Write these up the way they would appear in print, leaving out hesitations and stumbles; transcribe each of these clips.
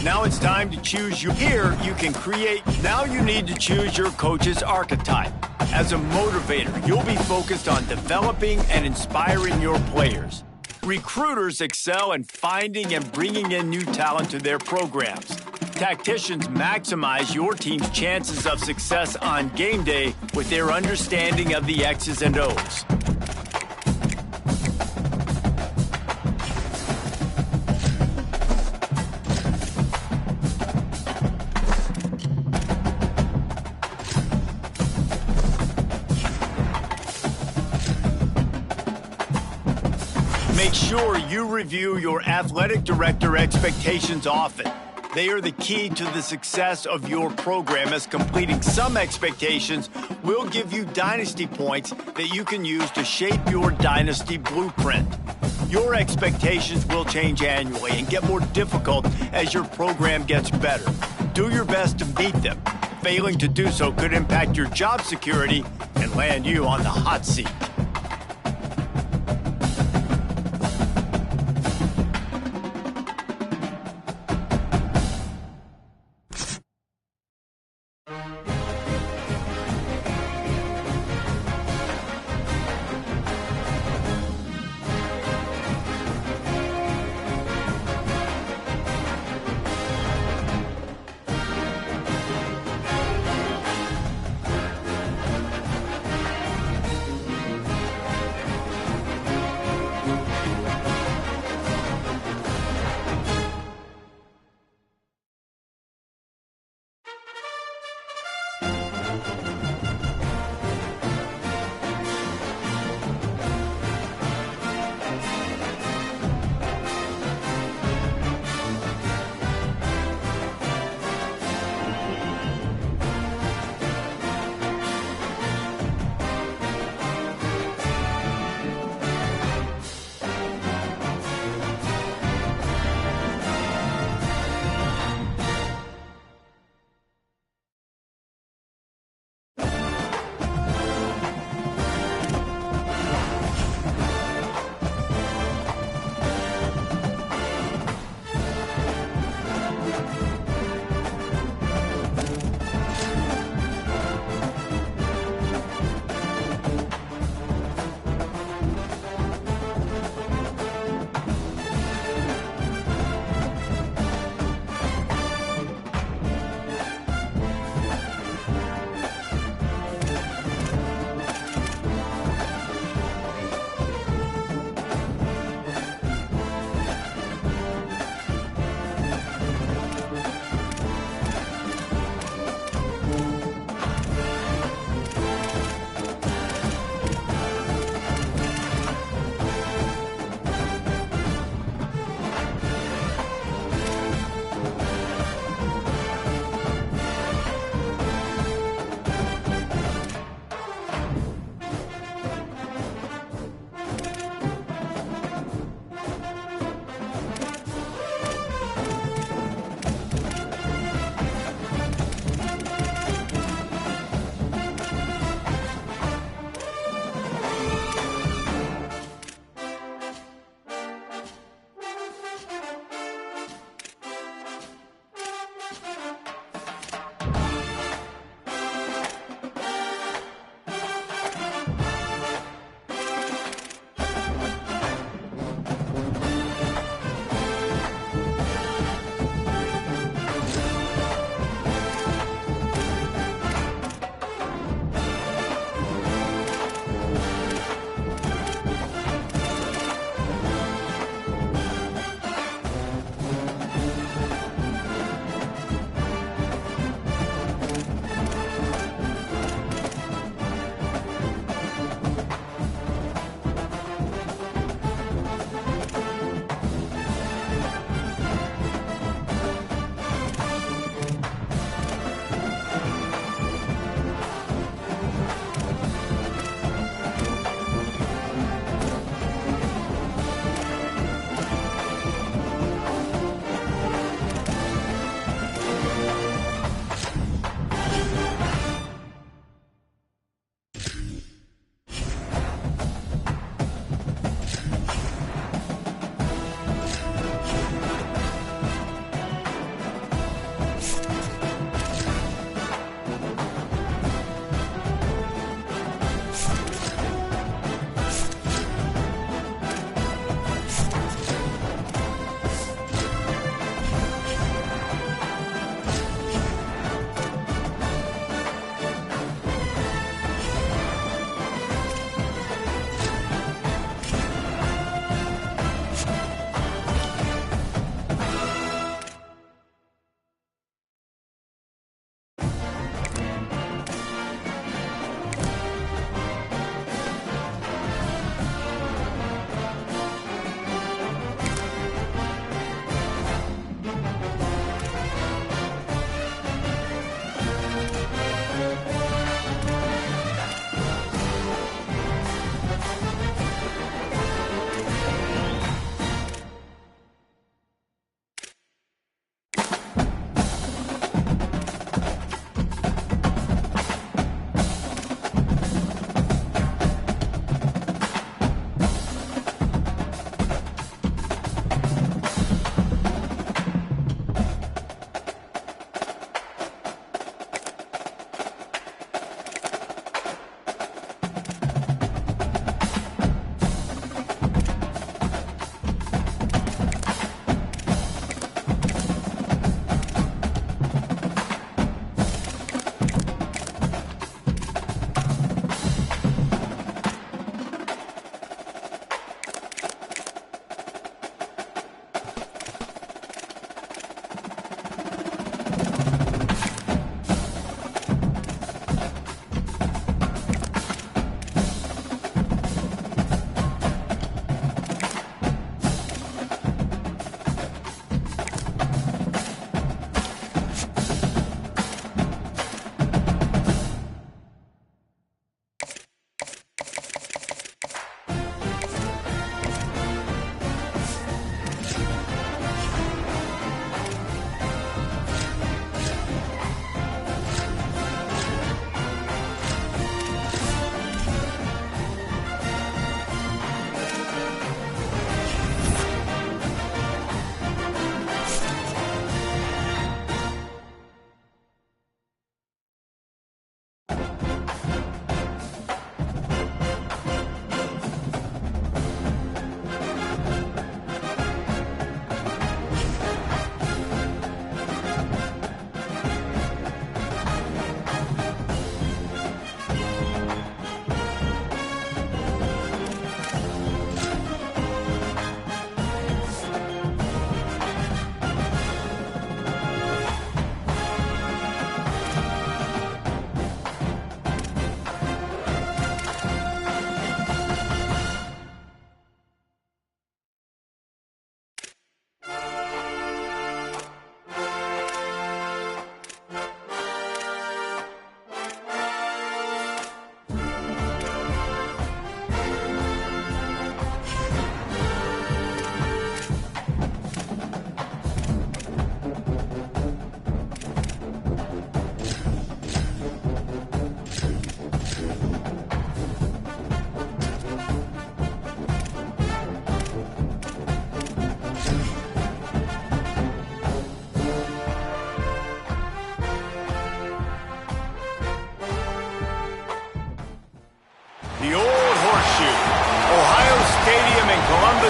Now it's time to choose your... Here, you can create... Now you need to choose your coach's archetype. As a motivator, you'll be focused on developing and inspiring your players. Recruiters excel in finding and bringing in new talent to their programs. Tacticians maximize your team's chances of success on game day with their understanding of the X's and O's. Make sure you review your athletic director expectations often. They are the key to the success of your program, as completing some expectations will give you dynasty points that you can use to shape your dynasty blueprint. Your expectations will change annually and get more difficult as your program gets better. Do your best to meet them. Failing to do so could impact your job security and land you on the hot seat.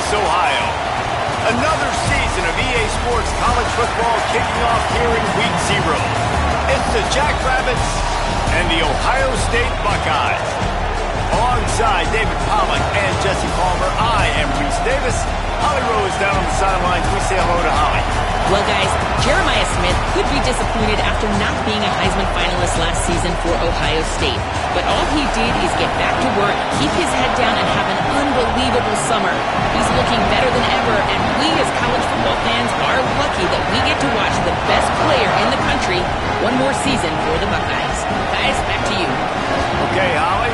Columbus, Ohio. Another season of EA Sports college football kicking off here in Week 0. It's the Jackrabbits and the Ohio State Buckeyes. Alongside David Pollack and Jesse Palmer, I am Reese Davis. Holly Rose down on the sidelines. We say hello to Holly. Well, guys, Jeremiah Smith could be disappointed after not being a Heisman finalist last season for Ohio State. But all he did is get back to work, keep his head down, and have an unbelievable summer. He's looking better than ever, and we as college football fans are lucky that we get to watch the best player in the country one more season for the Buckeyes. Guys, back to you. Okay, Holly.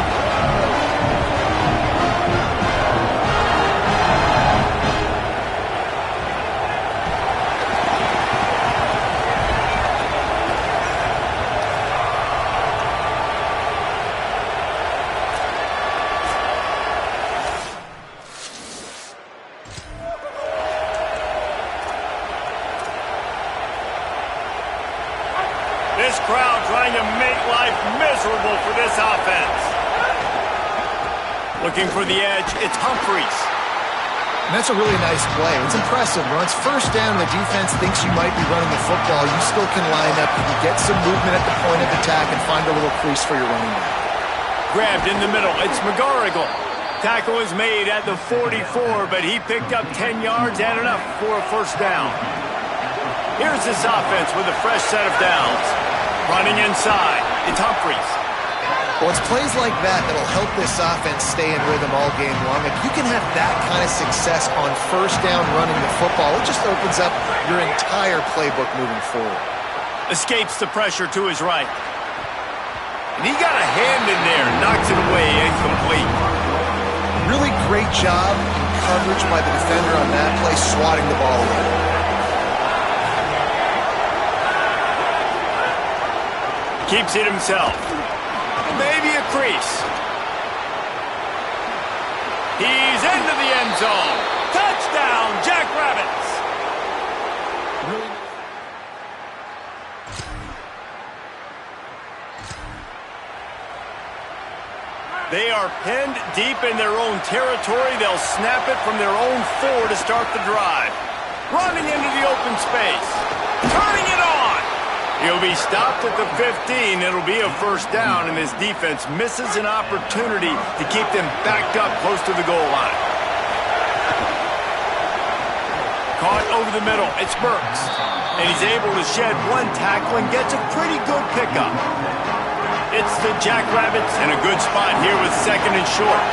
This crowd trying to make life miserable for this offense. Looking for the edge, it's Humphreys. And that's a really nice play. It's impressive. Once first down, the defense thinks you might be running the football. You still can line up. You can get some movement at the point of attack and find a little crease for your running back. Grabbed in the middle, it's McGarrigle. Tackle is made at the 44, but he picked up 10 yards and enough for a first down. Here's this offense with a fresh set of downs. Running inside, it's Humphreys. Well, it's plays like that that'll help this offense stay in rhythm all game long. If you can have that kind of success on first down running the football, it just opens up your entire playbook moving forward. Escapes the pressure to his right. And he got a hand in there, knocks it away, incomplete. Really great job in coverage by the defender on that play, swatting the ball away. Keeps it himself. Maybe a crease. He's into the end zone. Touchdown, Jackrabbits! They are pinned deep in their own territory. They'll snap it from their own 4 to start the drive. Running into the open space. Turning it on. He'll be stopped at the 15. It'll be a first down, and this defense misses an opportunity to keep them backed up close to the goal line. Caught over the middle. It's Burks. And he's able to shed one tackle and gets a pretty good pickup. It's the Jackrabbits in a good spot here with second and short.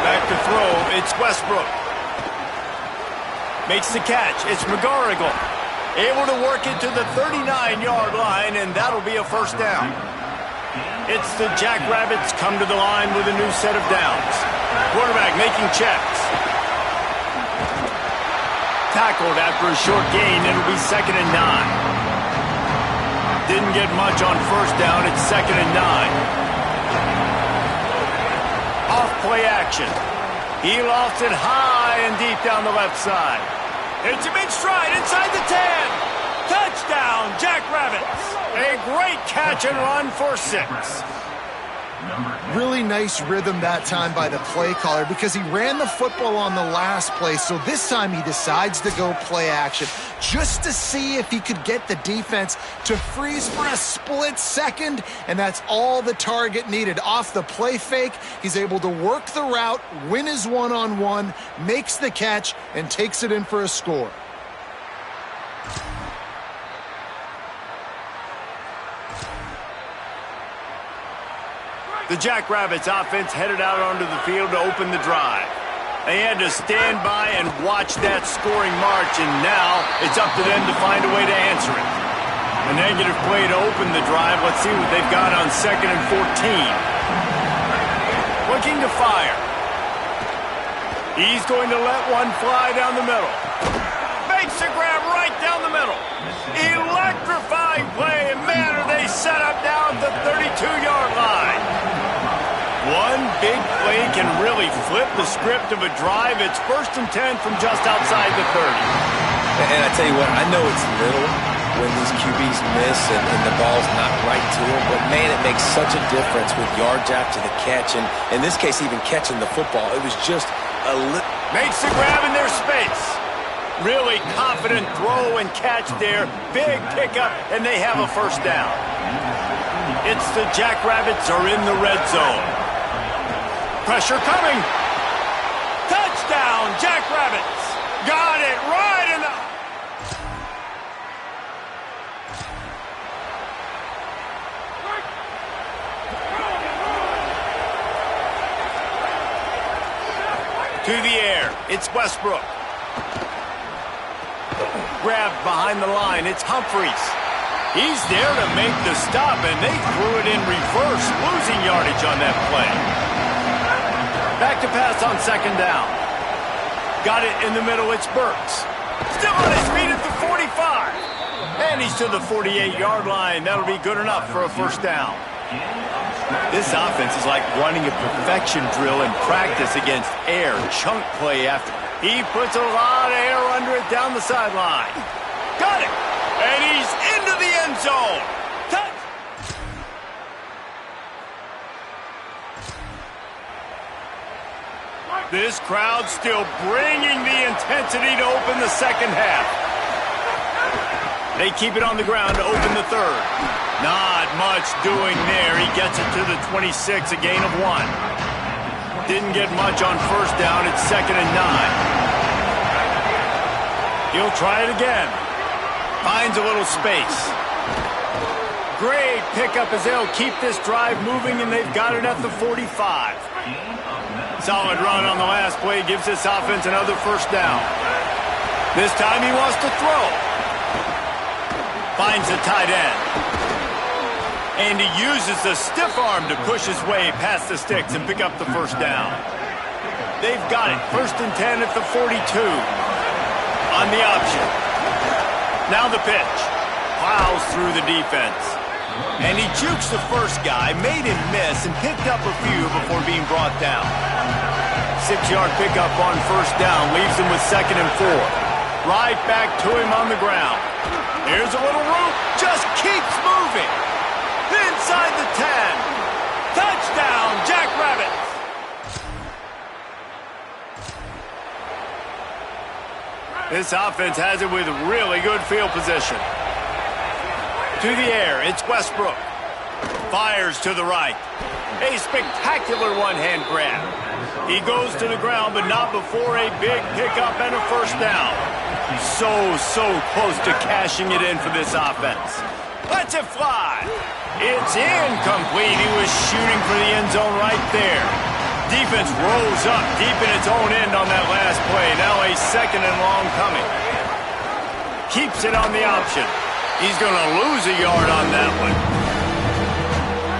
Back to throw. It's Westbrook. Makes the catch. It's McGarrigle. Able to work it to the 39-yard line, and that'll be a first down. It's the Jackrabbits come to the line with a new set of downs. Quarterback making checks. Tackled after a short gain. It'll be second and 9. Didn't get much on first down. It's second and 9. Off play action. He lost it high and deep down the left side. It's a mid-stride inside the 10. Touchdown, Jackrabbits. A great catch and run for 6. Really nice rhythm that time by the play caller because he ran the football on the last play. So this time he decides to go play action just to see if he could get the defense to freeze for a split second. And that's all the target needed. Off the play fake, he's able to work the route, win his one-on-one, makes the catch, and takes it in for a score. The Jackrabbits offense headed out onto the field to open the drive. They had to stand by and watch that scoring march, and now it's up to them to find a way to answer it. A negative play to open the drive. Let's see what they've got on second and 14. Looking to fire. He's going to let one fly down the middle. Makes a grab right down the middle. Electrifying play, and man, are they set up now at the 32-yard line. One big play can really flip the script of a drive. It's first and 10 from just outside the 30. And I tell you what, I know it's little when these QBs miss and the ball's not right to them, but man, it makes such a difference with yards after the catch, and in this case, even catching the football. It was just a little. Makes the grab in their space. Really confident throw and catch there. Big pickup, and they have a first down. It's the Jackrabbits are in the red zone. Pressure coming. Touchdown, Jackrabbits. Got it right in the... To the air, it's Westbrook. Grabbed behind the line, it's Humphreys. He's there to make the stop, and they threw it in reverse, losing yardage on that play. Back to pass on second down. Got it in the middle, it's Burks. Still on his feet at the 45. And he's to the 48-yard line. That'll be good enough for a first down. This offense is like running a perfection drill in practice against air. Chunk play after. He puts a lot of air under it down the sideline. Got it. And he's into the end zone. Touch. This crowd still bringing the intensity to open the second half. They keep it on the ground to open the third. Not much doing there. He gets it to the 26, a gain of 1. Didn't get much on first down. It's 2nd and 9. He'll try it again. Finds a little space. Great pickup as they'll keep this drive moving, and they've got it at the 45. Solid run on the last play gives this offense another first down. This time he wants to throw. Finds the tight end. And he uses the stiff arm to push his way past the sticks and pick up the first down. They've got it. 1st and 10 at the 42. On the option. Now the pitch. Plows through the defense. And he jukes the first guy, made him miss, and picked up a few before being brought down. 6-yard pickup on first down leaves him with 2nd and 4. Right back to him on the ground. Here's a little route. Just keeps moving. Inside the 10. Touchdown, Jackrabbits. This offense has it with really good field position. To the air, it's Westbrook. Fires to the right. A spectacular one-hand grab. He goes to the ground, but not before a big pickup and a first down. So close to cashing it in for this offense. Lets it fly. It's incomplete. He was shooting for the end zone right there. Defense rose up deep in its own end on that last play. Now a 2nd and long coming. Keeps it on the option. He's going to lose a yard on that one.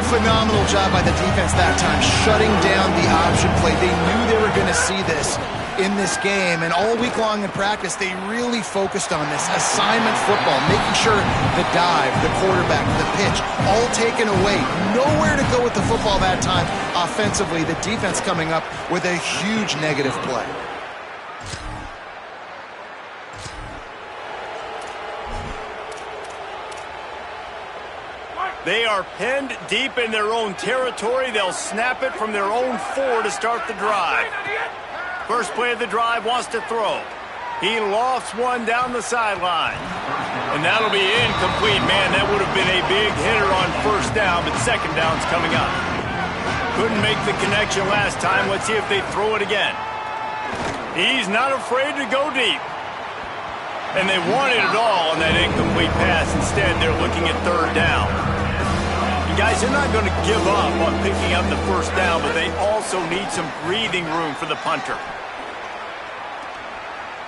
Phenomenal job by the defense that time, shutting down the option play. They knew they were going to see this in this game, and all week long in practice, they really focused on this assignment football, making sure the dive, the quarterback, the pitch, all taken away. Nowhere to go with the football that time offensively. The defense coming up with a huge negative play. They are pinned deep in their own territory. They'll snap it from their own 4 to start the drive. First play of the drive, wants to throw. He lofts one down the sideline. And that'll be incomplete. Man, that would have been a big hitter on first down, but second down's coming up. Couldn't make the connection last time. Let's see if they throw it again. He's not afraid to go deep. And they wanted it all on that incomplete pass. Instead, they're looking at third down. And guys, they're not going to give up on picking up the first down, but they also need some breathing room for the punter.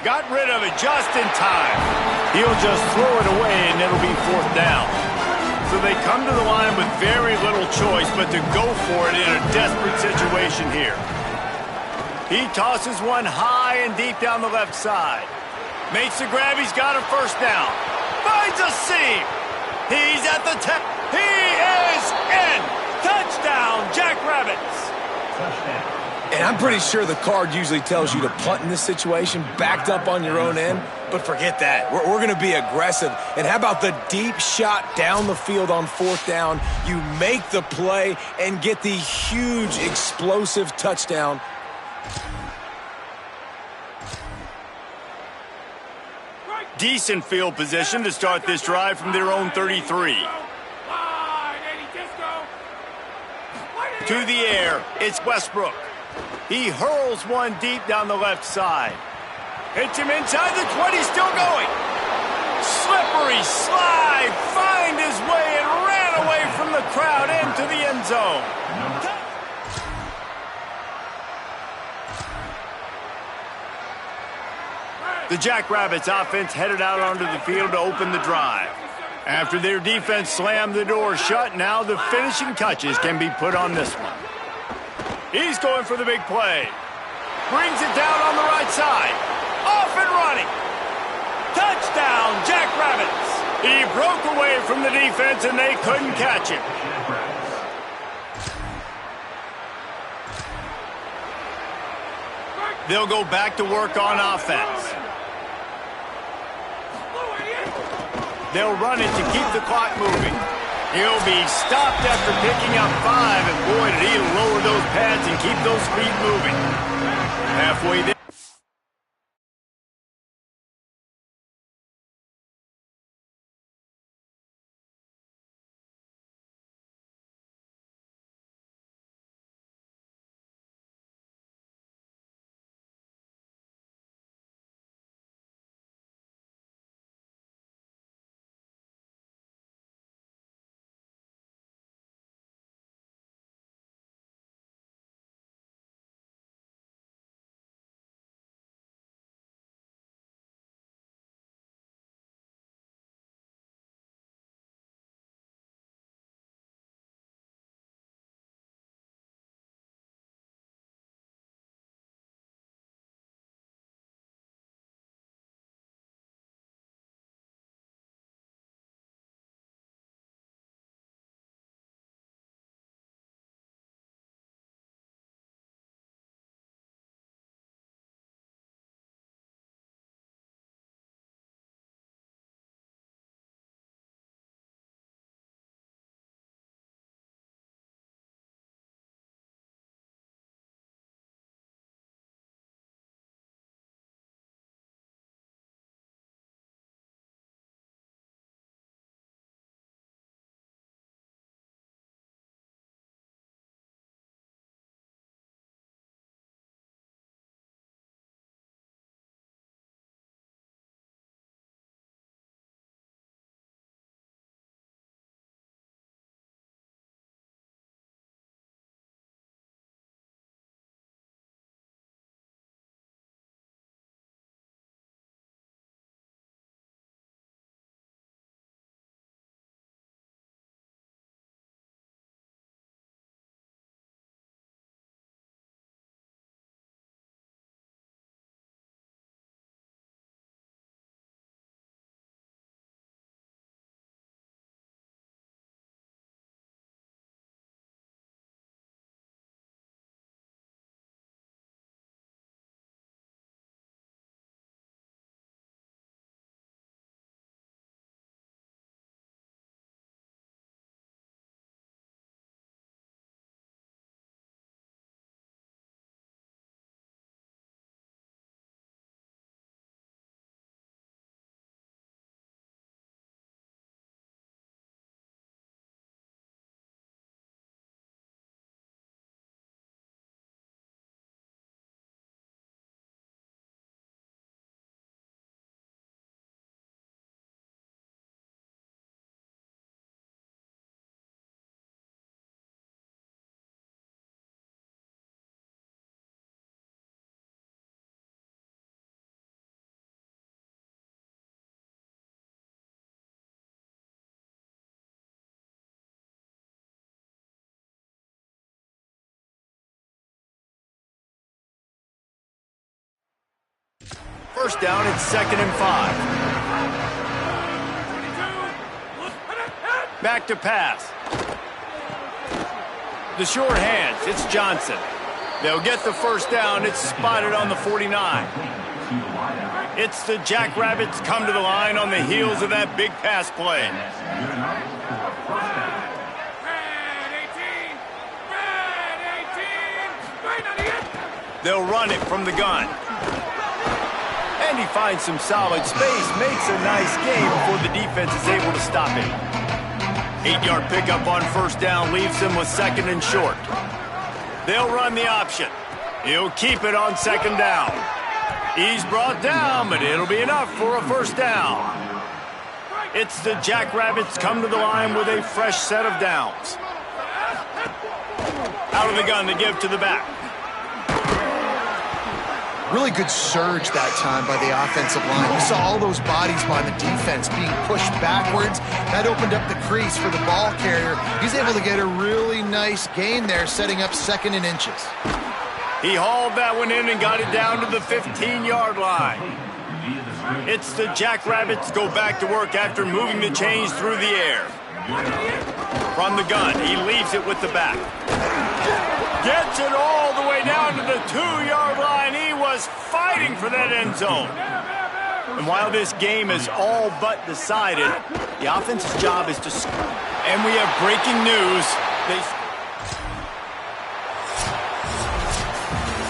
Got rid of it just in time. He'll just throw it away, and it'll be fourth down. So they come to the line with very little choice but to go for it in a desperate situation here. He tosses one high and deep down the left side. Makes the grab. He's got a first down. Finds a seam. He's at the 10. He is in. Touchdown, Jackrabbits. And I'm pretty sure the card usually tells you to punt in this situation, backed up on your own end. But forget that. We're going to be aggressive. And how about the deep shot down the field on fourth down? You make the play and get the huge explosive touchdown. Decent field position to start this drive from their own 33. To the air, it's Westbrook. He hurls one deep down the left side. Hits him inside the 20, still going. Slippery slide, find his way and ran away from the crowd into the end zone. The Jackrabbits offense headed out onto the field to open the drive. After their defense slammed the door shut, now the finishing touches can be put on this one. He's going for the big play. Brings it down on the right side. Off and running. Touchdown, Jackrabbits. He broke away from the defense and they couldn't catch him. They'll go back to work on offense. They'll run it to keep the clock moving. He'll be stopped after picking up 5, and boy, did he lower those pads and keep those feet moving. Halfway there. First down, it's 2nd and 5. Back to pass. The short hands, it's Johnson. They'll get the first down. It's spotted on the 49. It's the Jackrabbits come to the line on the heels of that big pass play. They'll run it from the gun. And he finds some solid space, makes a nice game before the defense is able to stop him. 8-yard pickup on first down leaves him with second and short. They'll run the option. He'll keep it on second down. He's brought down, but it'll be enough for a first down. It's the Jackrabbits come to the line with a fresh set of downs. Out of the gun to give to the back. Really good surge that time by the offensive line. You saw all those bodies by the defense being pushed backwards. That opened up the crease for the ball carrier. He's able to get a really nice gain there, setting up second and inches. He hauled that one in and got it down to the 15-yard line. It's the Jackrabbits go back to work after moving the chains through the air. From the gun, he leaves it with the back. Gets it all the way down to the 2-yard line. He was fighting for that end zone. And while this game is all but decided, the offense's job is to score. And we have breaking news.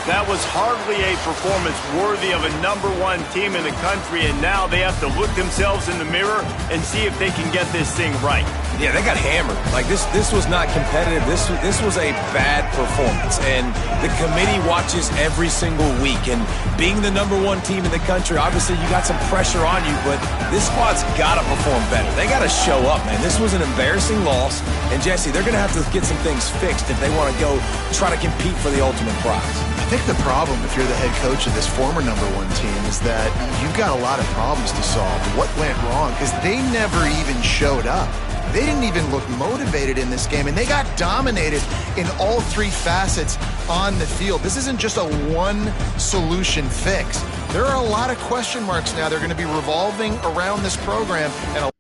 That was hardly a performance worthy of a #1 team in the country, and now they have to look themselves in the mirror and see if they can get this thing right. Yeah, they got hammered. Like, this was not competitive. This was a bad performance, and the committee watches every single week. And being the #1 team in the country, obviously you got some pressure on you, but this squad's got to perform better. They got to show up, man. This was an embarrassing loss, and Jesse, they're going to have to get some things fixed if they want to go try to compete for the ultimate prize. I think the problem, if you're the head coach of this former #1 team, is that you've got a lot of problems to solve. What went wrong? Because they never even showed up. They didn't even look motivated in this game, and they got dominated in all three facets on the field. This isn't just a one-solution fix. There are a lot of question marks now. They're going to be revolving around this program, and